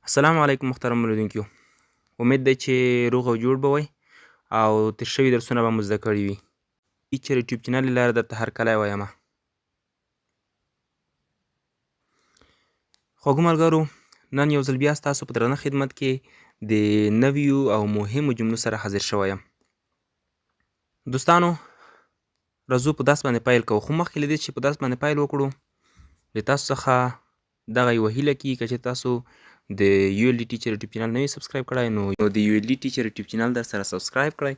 السلام علیکم محترم اوریدونکو. امید دی چې روغ او جوړ به وئ او تېر شوي درسونه به مو زده کړي وي. چې یوټیوب چینل له لارې درته هرکلی ویمه. خوږو ملګرو، نن یو ځل بیا ستاسو په درانه خدمت کې د نویو او مهمو جملو سره حاضر شوی یم. دوستانو، راځو په درس باندې پیل کوو. خو مخکې له دې چې په درس باندې پیل وکړو، د تاسو څخه دغه یوه هیله کېږي که چې تاسو د یو ایل ډي ټیچر یوټیوب چینل نه وي سبسکرایب کړی، نو د یو ایل ډي ټیچر یوټیوب چینل در سره سبسکرایب کړئ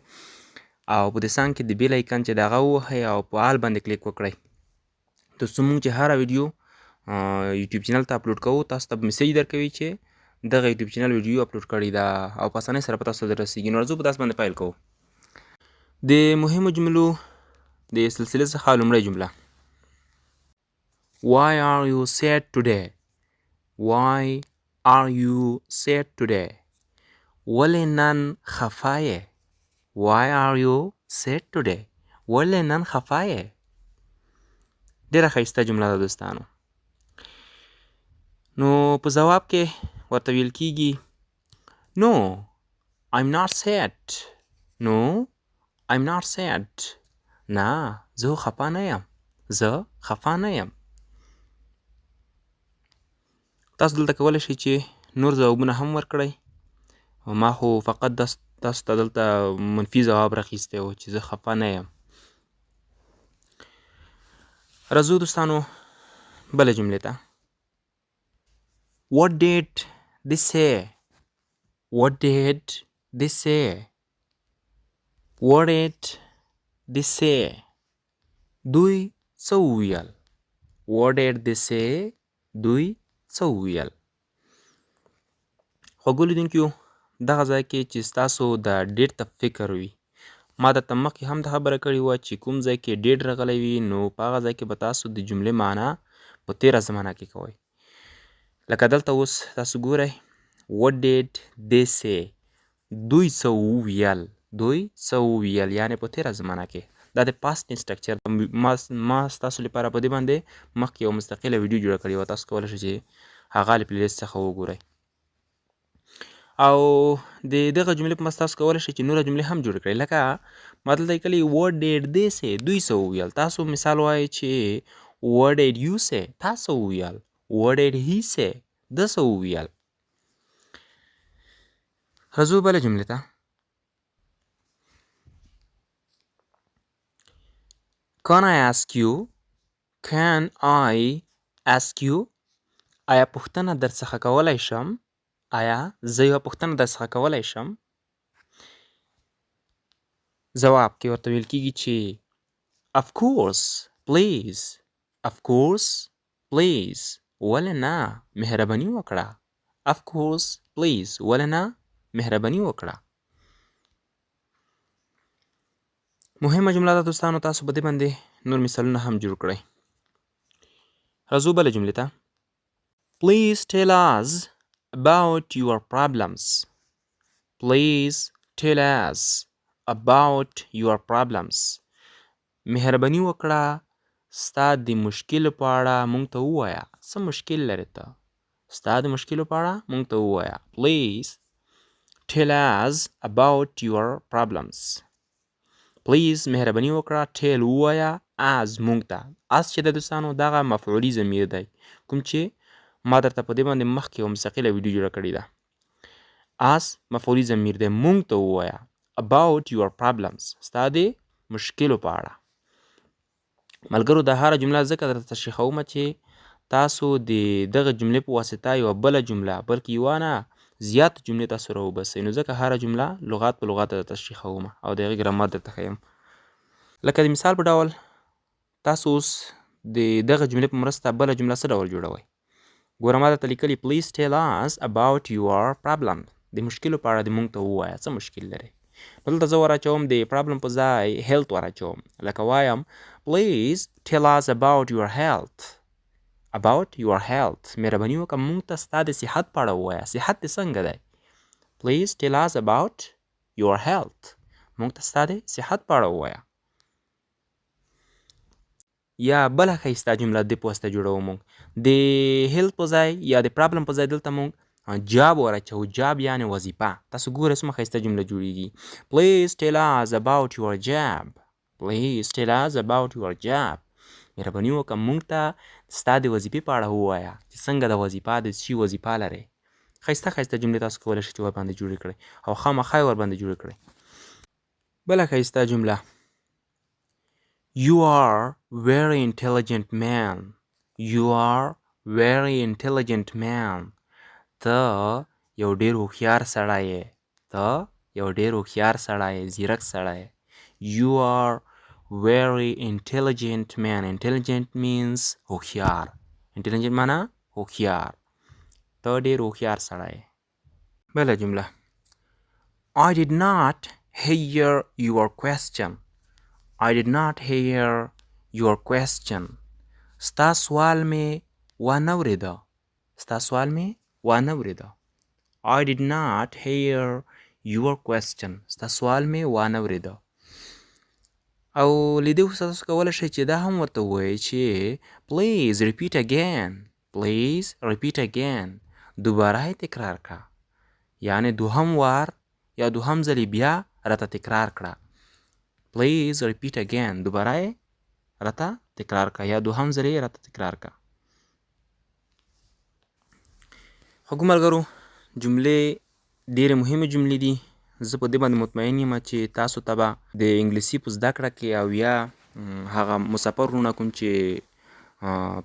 او په دې څنګ کې د بیل ایکن چې د هغه ووهئ او په آل باندې کلیک وکړئ، تر څو موږ چې هره ویډیو یوټیوب چینل ته اپلوډ کوو تاسو ته میسیج درکوي چې دغه یوټیوب چینل ویډیو اپلوډ کړې ده او په اسانۍ سره په تاسو ته رسیږي. نو راځو په داس باندې پیل کوو. د مهمو جملو د سلسلې څخه لومړۍ جمله: Why are you sad today? Why are you sad today? ولې نن خفه یې؟ Why are you sad today? ولې نن خفه یې؟ ډېره ښایسته جمله ده دوستانو. نو په ځواب کې ورته ویل کېږي No, I'm not sad. No, I'm not sad. نه، زه خفه نه یم. زه خفه نه یم. تاسو دلته کولی شئ چې نور ځوابونه هم ورکړئ. ما خو فقط تاسو ته دلته منفي ځواب راخیستی و چې زه خفه نه یم. راځو دوستانو بله جملې ته. What did they say? What did they say? What did they say? دوی څه وویل؟ What did they say? دوی څه وویل؟ خوږو لیدونکو، دغه ځای کې چې ستاسو د ډیټ ته فکر وي، ما درته مخکې هم د خبره کړې وه چې کوم ځای کې ډیټ راغلی وي نو په هغه ځای کې به تاسو د جملې معنا په تېره زمانه کې کوئ. لکه دلته اوس تاسو ګورئ What did they say؟ دوی څه وویل؟ دوی څه وویل یعنې په تېره زمانه کې. دا د پاست انسټرکچر ما ستاسو لپاره په دې باندې مخکې یو مستقله ویډیو جوړه کړې وه، تاسو کولی شئ چې هغه له پلیلیست څخه وګورئ. او د دغه جملې په مرسته تاسو کولی شئ چې نوره جملې هم جوړې کړئ. لکه ما دلته لیکلي What did they say؟ دوی څه وویل. تاسو مثال وایئ چې What did you say؟ تا څه وویل. What did he say؟ ده څه وویل. راځو بله جملې ته. Can I ask you؟ Can I ask you؟ آیا پوښتنه در څخه کولی شم؟ آیا زه یوه پوښتنه در څخه کولی شم؟ ځواب کې ورته ویل کېږي چې Of course please. Of course please. ولې نه؟ مهرباني وکړه. Of course please. ولې نه؟ مهرباني وکړه. مهمه جمله ده دوستانو، تاسو په دې باندې نور مثالونه هم جوړ کړئ. راځو بله جملې ته. Please tell us about your problems. Please tell us about your problems. مهرباني وکړه ستا د مشکلو په اړه موږ ته ووایه. څه مشکل لرې ته؟ ستا د مشکلو په اړه موږ ته ووایه. Please tell us about your problems. Please مهرباني وکړه tell ووایه as موږ ته. as چې د دوستانو دغه مفعولي ضمیر دی کوم چې ما درته په دې باندې مخکې یوه مستقله ویډیو جوړه کړې ده. as مفعولي ضمیر دی. موږ ته ووایه about your problems. ستا د مشکلو په اړه. ملګرو دا هره جمله ځکه درته تشریحوم چې تاسو د دغه جملې په واسطه یوه بله جمله بلکې یوه نه زیاتې جملې تاسو راوباسئ. نو ځکه هره جمله لغات په لغات درته تشریحوم او د هغې ګرامر درته ښیم. لکه د مثال په ډول تاسو اوس د دغه جملې په مرسته بله جمله څه ډول جوړوئ؟ ګوره ما درته لیکلي Please tell us about your problem. د مشکلو په اړه د موږ ته ووایه څه مشکل لرئ. دلته زه ور اچوم د پرابلم په ځای health ور اچوم. لکه وایم Please tell us about your health. About your health. مهرباني وکړه موږ ته ستا د صحت په اړه ووایه. صحت دې څنګه دی؟ Please tell us about your health. موږ ته ستا د صحت په اړه ووایه. یا بله ښایسته جمله دې په واسطه جوړوو موږ. د health په ځای یا د پرابلم په ځای دلته موږ جاب ورچو. جاب یعنی وظیفه. تاسو ګورئ څومره ښایسته جمله جوړیږي. Please tell us about your job. Please tell us about your job. مهرباني وکړه موږ ته ستا د وظیفې په اړه ووایه چې څنګه د وظیفه د شي وظیفه لرې. ښایسته ښایسته جملې تاسو کولی شئ چې ورباندې جوړې کړئ او خامخا یې ورباندې جوړې کړئ. بله ښایسته جمله You are very intelligent man. You are very intelligent man. ته یو ډېر هوښیار سړی یې. ته یو ډېر هوښیار سړی یې. زیرک سړی یې. You are very intelligent man. Intelligent means هوښیار. Intelligent معنا هوښیار. ته ډېر هوښیار سړی یې. بله جمله I did not hear your question. I did not hear your question. ستا سوال مې وانه اورېده. ستا سوال مې وانه اورېده. I did not hear your question. ستا سوال مې وانه اورېده. او له دې وروسته تاسو کولی شئ چې دا هم ورته ووایئ چې Please repeat again. Please repeat again. دوباره یې تکرار کړه. یعنې دوهم وار یا دوهم ځلې بیا راته تکرار کړه. Please repeat again. دوباره یې راته تکرار کړه یا دوهم ځلې یې راته تکرار کړه. خوږو ملګرو جملې ډېرې مهمې جملې دي. زه په دې باندې مطمئن یم چې تاسو ته به د انګلیسي په زده کړه کې او یا هغه مسافر وروڼه کوم چې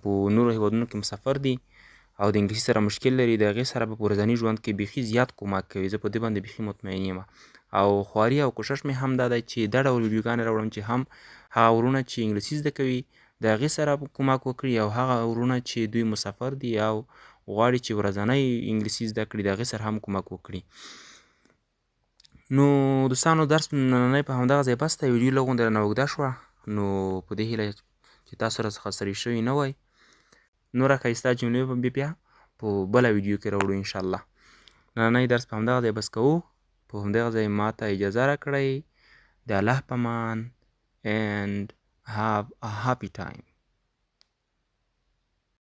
په نورو هېوادونو کې مسافر دي او د انګلیسي سره مشکل لري د هغې سره به په ورځني ژوند کې بیخي زیات کمک کوي. زه په دې باندې بیخي مطمئن یم او خواري او کوشش مې هم دا دی چې دا ډول ویډیوګانې راوړم چې هم هغه وروڼه چې انګلیسي زده کوي د هغې سره کمک وکړي او هغه وروڼه چې دوی مسافر دي او غواړي چې ورځنی انګلیسي زده کړي د هغې سره هم کمک وکړي. نو دوستانو درس نننی په همدغه ځای بس دی. ویډیو لږ غوندې رانه اوږده شوه نو په دې هیله چې تاسو راڅخه ستړي شوي نه وئ. نوره ښایسته جملې به بیا په بله ویډیو کې راوړو انشاءالله. نننی درس په همدغه ځای بس کوو. په همدغه ځای ما ته اجازه راکړئ. د الله په امان and have a happy time.